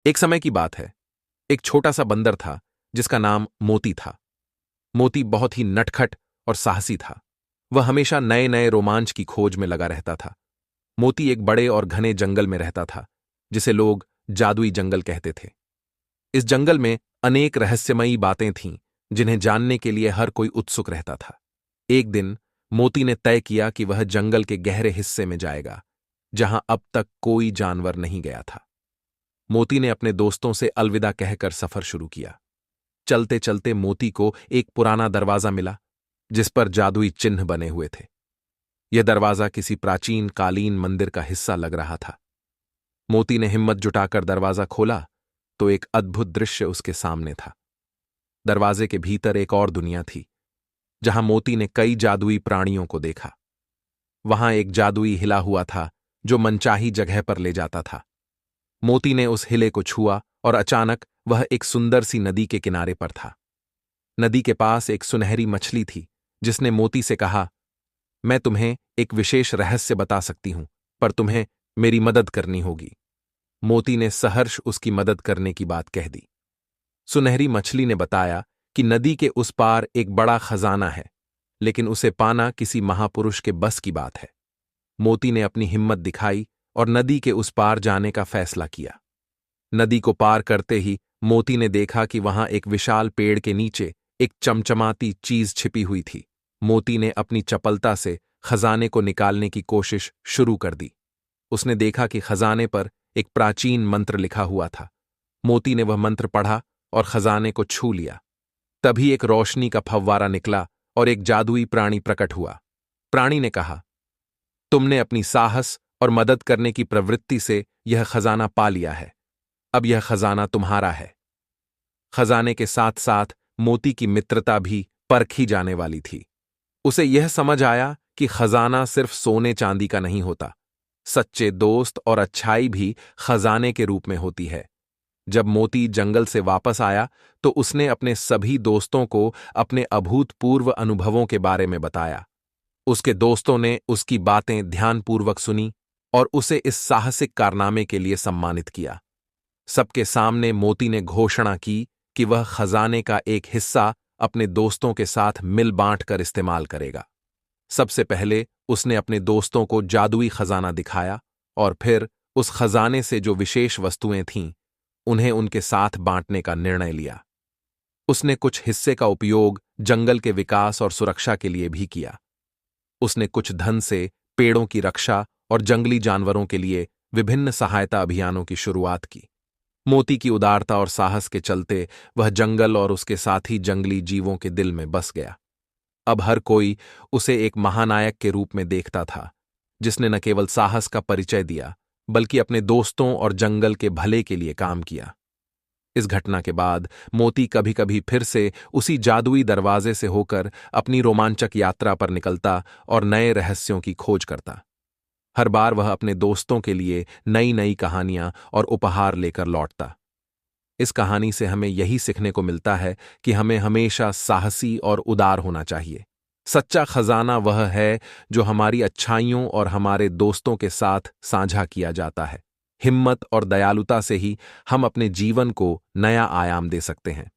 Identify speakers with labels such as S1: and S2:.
S1: एक समय की बात है। एक छोटा सा बंदर था जिसका नाम मोती था। मोती बहुत ही नटखट और साहसी था। वह हमेशा नए नए रोमांच की खोज में लगा रहता था। मोती एक बड़े और घने जंगल में रहता था जिसे लोग जादुई जंगल कहते थे। इस जंगल में अनेक रहस्यमयी बातें थीं जिन्हें जानने के लिए हर कोई उत्सुक रहता था। एक दिन मोती ने तय किया कि वह जंगल के गहरे हिस्से में जाएगा जहां अब तक कोई जानवर नहीं गया था। मोती ने अपने दोस्तों से अलविदा कहकर सफर शुरू किया। चलते चलते मोती को एक पुराना दरवाजा मिला जिस पर जादुई चिन्ह बने हुए थे। यह दरवाजा किसी प्राचीन कालीन मंदिर का हिस्सा लग रहा था। मोती ने हिम्मत जुटाकर दरवाजा खोला तो एक अद्भुत दृश्य उसके सामने था। दरवाजे के भीतर एक और दुनिया थी जहां मोती ने कई जादुई प्राणियों को देखा। वहां एक जादुई हिला हुआ था जो मनचाही जगह पर ले जाता था। मोती ने उस हिले को छुआ और अचानक वह एक सुंदर सी नदी के किनारे पर था। नदी के पास एक सुनहरी मछली थी जिसने मोती से कहा, मैं तुम्हें एक विशेष रहस्य बता सकती हूं, पर तुम्हें मेरी मदद करनी होगी। मोती ने सहर्ष उसकी मदद करने की बात कह दी। सुनहरी मछली ने बताया कि नदी के उस पार एक बड़ा खजाना है, लेकिन उसे पाना किसी महापुरुष के बस की बात है। मोती ने अपनी हिम्मत दिखाई और नदी के उस पार जाने का फैसला किया। नदी को पार करते ही मोती ने देखा कि वहां एक विशाल पेड़ के नीचे एक चमचमाती चीज छिपी हुई थी। मोती ने अपनी चपलता से खजाने को निकालने की कोशिश शुरू कर दी। उसने देखा कि खजाने पर एक प्राचीन मंत्र लिखा हुआ था। मोती ने वह मंत्र पढ़ा और खजाने को छू लिया। तभी एक रोशनी का फव्वारा निकला और एक जादुई प्राणी प्रकट हुआ। प्राणी ने कहा, तुमने अपनी साहस और मदद करने की प्रवृत्ति से यह खजाना पा लिया है। अब यह खजाना तुम्हारा है। खजाने के साथ साथ मोती की मित्रता भी परखी जाने वाली थी। उसे यह समझ आया कि खजाना सिर्फ सोने चांदी का नहीं होता। सच्चे दोस्त और अच्छाई भी खजाने के रूप में होती है। जब मोती जंगल से वापस आया तो उसने अपने सभी दोस्तों को अपने अभूतपूर्व अनुभवों के बारे में बताया। उसके दोस्तों ने उसकी बातें ध्यानपूर्वक सुनी और उसे इस साहसिक कारनामे के लिए सम्मानित किया। सबके सामने मोती ने घोषणा की कि वह खजाने का एक हिस्सा अपने दोस्तों के साथ मिल बांट कर इस्तेमाल करेगा। सबसे पहले उसने अपने दोस्तों को जादुई खजाना दिखाया और फिर उस खजाने से जो विशेष वस्तुएं थीं उन्हें उनके साथ बांटने का निर्णय लिया। उसने कुछ हिस्से का उपयोग जंगल के विकास और सुरक्षा के लिए भी किया। उसने कुछ धन से पेड़ों की रक्षा और जंगली जानवरों के लिए विभिन्न सहायता अभियानों की शुरुआत की। मोती की उदारता और साहस के चलते वह जंगल और उसके साथी जंगली जीवों के दिल में बस गया। अब हर कोई उसे एक महानायक के रूप में देखता था जिसने न केवल साहस का परिचय दिया बल्कि अपने दोस्तों और जंगल के भले के लिए काम किया। इस घटना के बाद मोती कभी कभी फिर से उसी जादुई दरवाजे से होकर अपनी रोमांचक यात्रा पर निकलता और नए रहस्यों की खोज करता। हर बार वह अपने दोस्तों के लिए नई नई कहानियां और उपहार लेकर लौटता। इस कहानी से हमें यही सीखने को मिलता है कि हमें हमेशा साहसी और उदार होना चाहिए। सच्चा खजाना वह है जो हमारी अच्छाइयों और हमारे दोस्तों के साथ साझा किया जाता है। हिम्मत और दयालुता से ही हम अपने जीवन को नया आयाम दे सकते हैं।